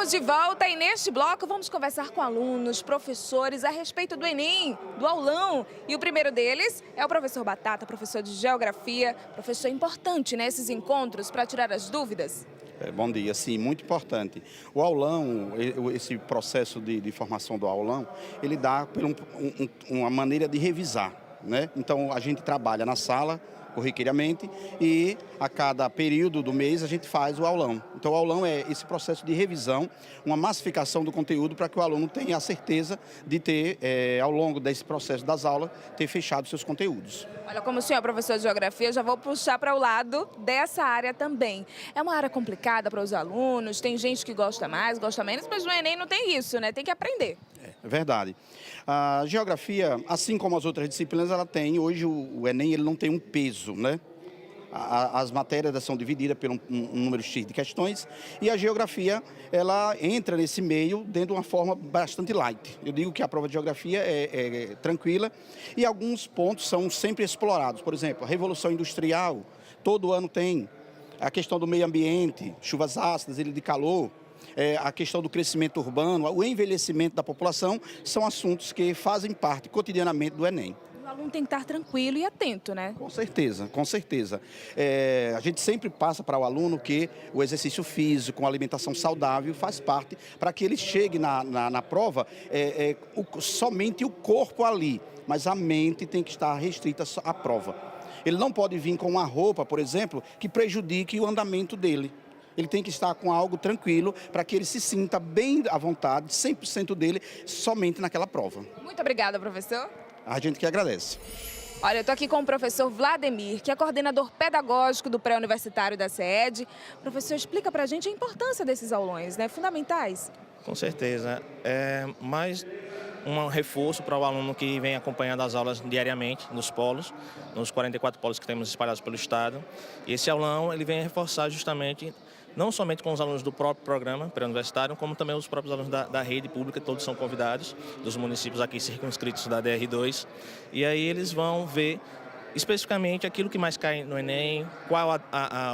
Estamos de volta e neste bloco vamos conversar com alunos, professores a respeito do Enem, do aulão. E o primeiro deles é o professor Batata, professor de Geografia, professor importante nesses encontros para tirar as dúvidas. Bom dia, sim, muito importante. O aulão, esse processo de formação do aulão, ele dá por uma maneira de revisar, né? Então, a gente trabalha na sala, corriqueiramente, e a cada período do mês a gente faz o aulão. Então o aulão é esse processo de revisão, uma massificação do conteúdo para que o aluno tenha a certeza de ter, ao longo desse processo das aulas, ter fechado seus conteúdos. Olha, como o senhor é professor de Geografia, eu já vou puxar para o lado dessa área também. É uma área complicada para os alunos, tem gente que gosta mais, gosta menos, mas no Enem não tem isso, né? Tem que aprender. É verdade. A geografia, assim como as outras disciplinas, ela tem, hoje o Enem ele não tem um peso, né? As matérias são divididas por um número X de questões e a geografia, ela entra nesse meio dentro de uma forma bastante light. Eu digo que a prova de geografia é tranquila e alguns pontos são sempre explorados. Por exemplo, a Revolução Industrial, todo ano tem. A questão do meio ambiente, chuvas ácidas, ilha de calor. A questão do crescimento urbano, o envelhecimento da população, são assuntos que fazem parte cotidianamente do Enem. O aluno tem que estar tranquilo e atento, né? Com certeza, com certeza. A gente sempre passa para o aluno que o exercício físico, a alimentação saudável faz parte para que ele chegue na prova somente o corpo ali, mas a mente tem que estar restrita à prova. Ele não pode vir com uma roupa, por exemplo, que prejudique o andamento dele. Ele tem que estar com algo tranquilo para que ele se sinta bem à vontade, 100% dele, somente naquela prova. Muito obrigada, professor. A gente que agradece. Olha, eu estou aqui com o professor Vladimir, que é coordenador pedagógico do pré-universitário da CED. Professor, explica para a gente a importância desses aulões, né? Fundamentais. Com certeza. É mais um reforço para o aluno que vem acompanhando as aulas diariamente nos polos, nos 44 polos que temos espalhados pelo estado. E esse aulão ele vem reforçar justamente não somente com os alunos do próprio programa pré-universitário, como também os próprios alunos da rede pública, todos são convidados, dos municípios aqui circunscritos da DR2. E aí eles vão ver especificamente aquilo que mais cai no Enem, qual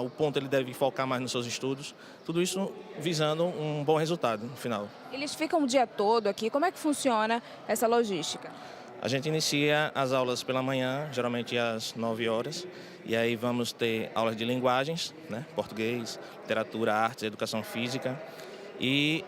o ponto ele deve focar mais nos seus estudos, tudo isso visando um bom resultado no final. Eles ficam o dia todo aqui, como é que funciona essa logística? A gente inicia as aulas pela manhã, geralmente às 9 horas, e aí vamos ter aulas de linguagens, né? Português, literatura, artes, educação física, e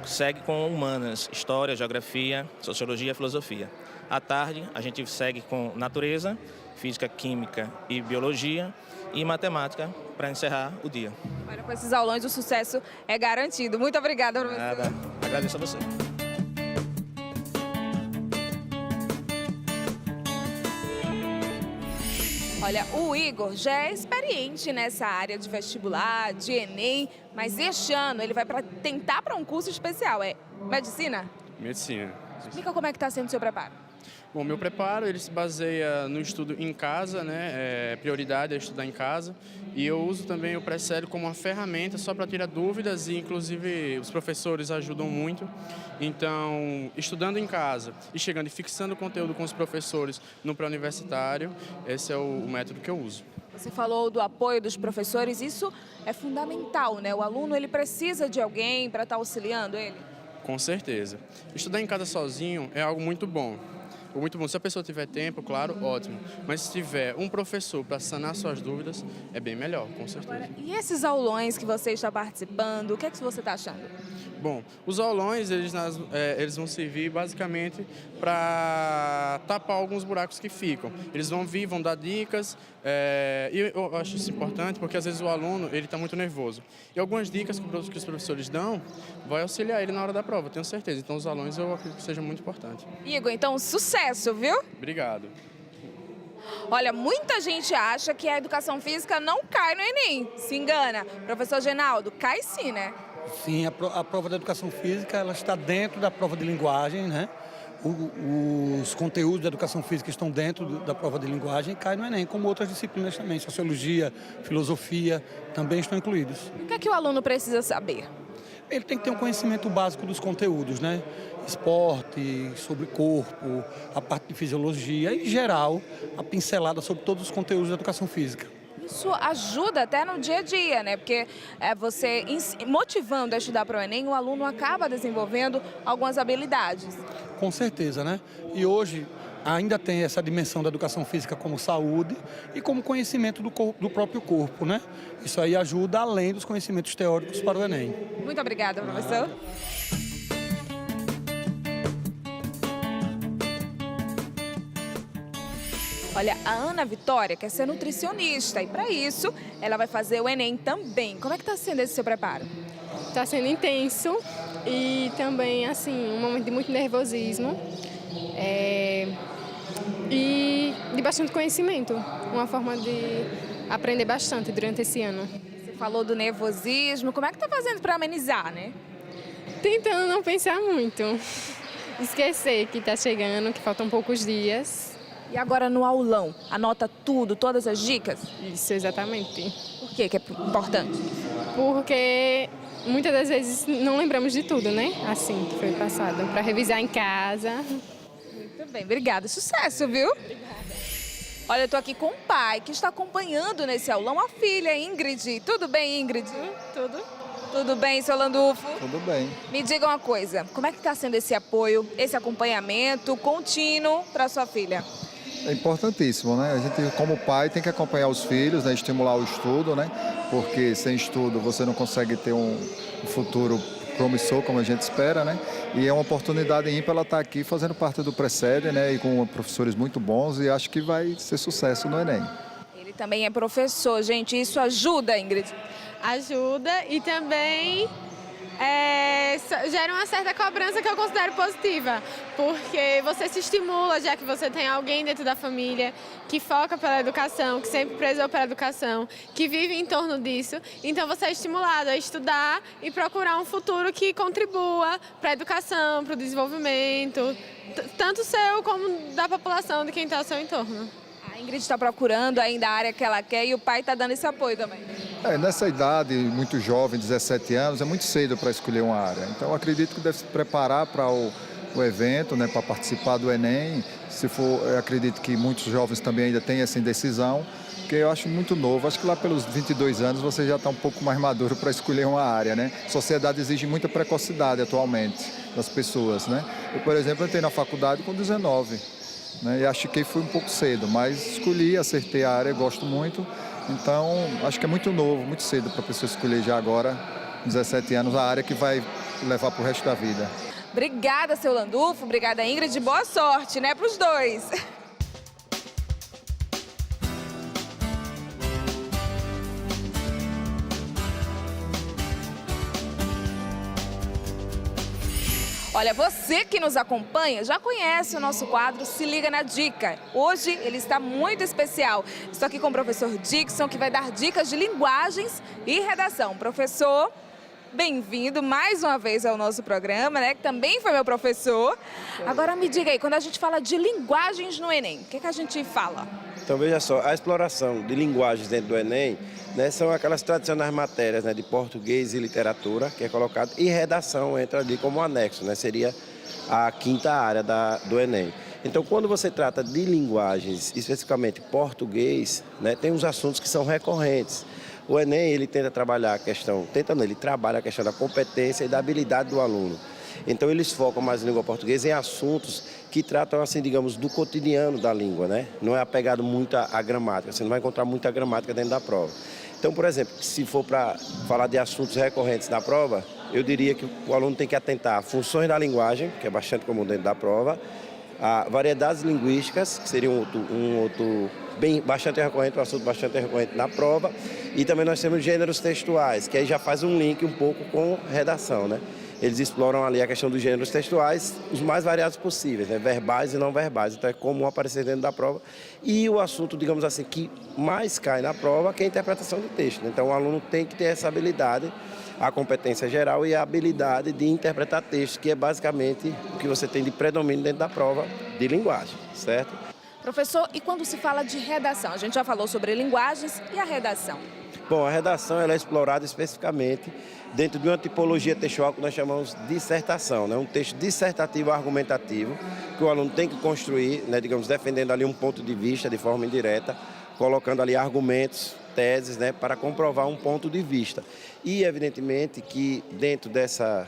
segue com humanas, história, geografia, sociologia e filosofia. À tarde, a gente segue com natureza, física, química e biologia, e matemática para encerrar o dia. Olha, com esses aulões o sucesso é garantido. Muito obrigada, professor. Nada. Agradeço a você. Olha, o Igor já é experiente nessa área de vestibular, de Enem, mas este ano ele vai tentar para um curso especial, é medicina? Medicina. Explica como é que está sendo o seu preparo. Bom, meu preparo ele se baseia no estudo em casa, né? Prioridade é estudar em casa. E eu uso também o pré-sério como uma ferramenta só para tirar dúvidas e, inclusive, os professores ajudam muito. Então, estudando em casa e chegando e fixando o conteúdo com os professores no pré-universitário, esse é o método que eu uso. Você falou do apoio dos professores, isso é fundamental, né? O aluno ele precisa de alguém para estar auxiliando ele? Com certeza. Estudar em casa sozinho é algo muito bom. Muito bom. Se a pessoa tiver tempo, claro, ótimo. Mas se tiver um professor para sanar suas dúvidas, é bem melhor, com certeza. Agora, e esses aulões que você está participando, o que é que você está achando? Bom, os aulões, eles vão servir basicamente para tapar alguns buracos que ficam. Eles vão vir, vão dar dicas, e eu acho isso importante porque às vezes o aluno ele está muito nervoso. E algumas dicas que os professores dão vai auxiliar ele na hora da prova, tenho certeza. Então os aulões eu acredito que seja muito importante. Igor, então sucesso, viu? Obrigado. Olha, muita gente acha que a educação física não cai no Enem. Se engana. Professor Genaldo, cai sim, né? Sim, a prova da educação física ela está dentro da prova de linguagem, né? Os conteúdos da educação física estão dentro da prova de linguagem e cai no Enem, como outras disciplinas também. Sociologia, filosofia também estão incluídos. O que é que o aluno precisa saber? Ele tem que ter um conhecimento básico dos conteúdos, né? Esporte, sobre corpo, a parte de fisiologia e, em geral, a pincelada sobre todos os conteúdos da educação física. Isso ajuda até no dia a dia, né? Porque você motivando a estudar para o Enem, o aluno acaba desenvolvendo algumas habilidades. Com certeza, né? E hoje ainda tem essa dimensão da educação física como saúde e como conhecimento do próprio corpo, né? Isso aí ajuda além dos conhecimentos teóricos para o Enem. Muito obrigada, professor. Olha, a Ana Vitória quer ser nutricionista e para isso ela vai fazer o Enem também. Como é que está sendo esse seu preparo? Está sendo intenso e também, assim, um momento de muito nervosismo e de bastante conhecimento. Uma forma de aprender bastante durante esse ano. Você falou do nervosismo, como é que está fazendo para amenizar, né? Tentando não pensar muito. Esquecer que está chegando, que faltam poucos dias. E agora no aulão, anota tudo, todas as dicas? Isso, exatamente. Por que é importante? Porque muitas das vezes não lembramos de tudo, né? Assim que foi passado. Para revisar em casa. Muito bem, obrigada. Sucesso, viu? Obrigada. Olha, eu tô aqui com o pai que está acompanhando nesse aulão a filha, Ingrid. Tudo bem, Ingrid? Tudo. Tudo bem, seu Landulfo? Tudo bem. Me diga uma coisa, como é que está sendo esse apoio, esse acompanhamento contínuo para sua filha? É importantíssimo, né? A gente, como pai, tem que acompanhar os filhos, né? Estimular o estudo, né? Porque sem estudo você não consegue ter um futuro promissor, como a gente espera, né? E é uma oportunidade ímpar ela estar aqui fazendo parte do Precede, né? E com professores muito bons e acho que vai ser sucesso no Enem. Ele também é professor, gente. Isso ajuda, Ingrid? Ajuda e também gera uma certa cobrança que eu considero positiva, porque você se estimula, já que você tem alguém dentro da família que foca pela educação, que sempre prezou pela educação, que vive em torno disso. Então você é estimulado a estudar e procurar um futuro que contribua para a educação, para o desenvolvimento, tanto seu como da população, de quem está ao seu entorno. A Ingrid está procurando ainda a área que ela quer e o pai está dando esse apoio também. Nessa idade, muito jovem, 17 anos, é muito cedo para escolher uma área. Então, eu acredito que deve se preparar para o evento, né, para participar do Enem. Se for, eu acredito que muitos jovens também ainda têm essa indecisão, porque eu acho muito novo. Acho que lá pelos 22 anos você já está um pouco mais maduro para escolher uma área, né? A sociedade exige muita precocidade atualmente das pessoas, né? Eu, por exemplo, entrei na faculdade com 19, né? E acho que foi um pouco cedo, mas escolhi, acertei a área, gosto muito. Então, acho que é muito novo, muito cedo para a pessoa escolher já agora, 17 anos, a área que vai levar para o resto da vida. Obrigada, seu Landulfo. Obrigada, Ingrid. Boa sorte, né, para os dois. Olha, você que nos acompanha já conhece o nosso quadro Se Liga na Dica. Hoje ele está muito especial. Estou aqui com o professor Dixon, que vai dar dicas de linguagens e redação. Professor, bem-vindo mais uma vez ao nosso programa, né? Que também foi meu professor. Agora me diga aí, quando a gente fala de linguagens no Enem, o que a gente fala? Então, veja só, a exploração de linguagens dentro do Enem, né, são aquelas tradicionais matérias, né, de português e literatura, que é colocado, e redação entra ali como anexo, né, seria a quinta área do Enem. Então, quando você trata de linguagens, especificamente português, né, tem uns assuntos que são recorrentes. O Enem, ele tenta trabalhar a questão, ele trabalha a questão da competência e da habilidade do aluno. Então, eles focam mais na língua portuguesa em assuntos que tratam, assim, digamos, do cotidiano da língua, né? Não é apegado muito à gramática, você não vai encontrar muita gramática dentro da prova. Então, por exemplo, se for para falar de assuntos recorrentes da prova, eu diria que o aluno tem que atentar a funções da linguagem, que é bastante comum dentro da prova, a variedades linguísticas, que seria bastante recorrente, um assunto bastante recorrente na prova, e também nós temos gêneros textuais, que aí já faz um link um pouco com redação, né? Eles exploram ali a questão dos gêneros textuais, os mais variados possíveis, né? Verbais e não verbais. Então é comum aparecer dentro da prova. E o assunto, digamos assim, que mais cai na prova, que é a interpretação do texto. Então o aluno tem que ter essa habilidade, a competência geral e a habilidade de interpretar texto, que é basicamente o que você tem de predomínio dentro da prova de linguagem, certo? Professor, e quando se fala de redação? A gente já falou sobre linguagens e a redação. Bom, a redação ela é explorada especificamente dentro de uma tipologia textual que nós chamamos de dissertação, né? Um texto dissertativo argumentativo que o aluno tem que construir, né, digamos, defendendo ali um ponto de vista de forma indireta, colocando ali argumentos teses, né, para comprovar um ponto de vista. E, evidentemente, que dentro dessa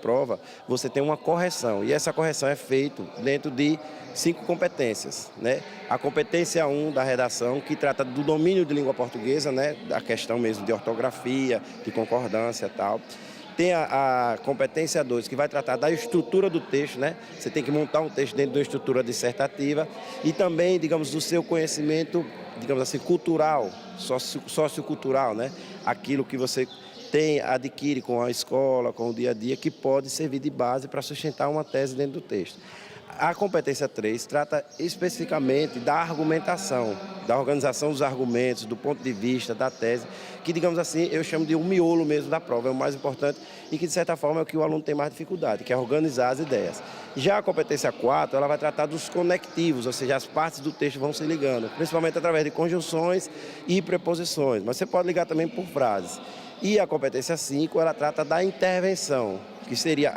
prova, você tem uma correção, e essa correção é feita dentro de 5 competências, né? A competência 1 da redação, que trata do domínio de língua portuguesa, né, da questão mesmo de ortografia, de concordância e tal. Tem a competência 2, que vai tratar da estrutura do texto, né? Você tem que montar um texto dentro de uma estrutura dissertativa e também, digamos, do seu conhecimento, digamos assim, cultural, sociocultural, né? Aquilo que você adquire com a escola, com o dia a dia, que pode servir de base para sustentar uma tese dentro do texto. A competência 3 trata especificamente da argumentação, da organização dos argumentos, do ponto de vista da tese, que, digamos assim, eu chamo de um miolo mesmo da prova, é o mais importante e que, de certa forma, é o que o aluno tem mais dificuldade, que é organizar as ideias. Já a competência 4, ela vai tratar dos conectivos, ou seja, as partes do texto vão se ligando, principalmente através de conjunções e preposições, mas você pode ligar também por frases. E a competência 5, ela trata da intervenção, que seria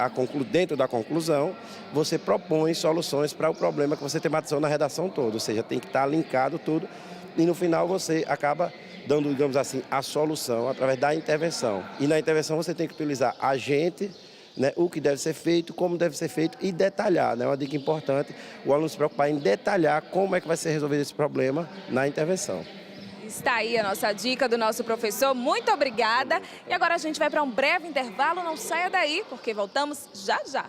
dentro da conclusão, você propõe soluções para o problema que você tematizou na redação toda, ou seja, tem que estar linkado tudo e no final você acaba dando, digamos assim, a solução através da intervenção. E na intervenção você tem que utilizar agente, né, o que deve ser feito, como deve ser feito e detalhar, né? Uma dica importante, o aluno se preocupar em detalhar como é que vai ser resolvido esse problema na intervenção. Está aí a nossa dica do nosso professor, muito obrigada. E agora a gente vai para um breve intervalo, não saia daí, porque voltamos já já.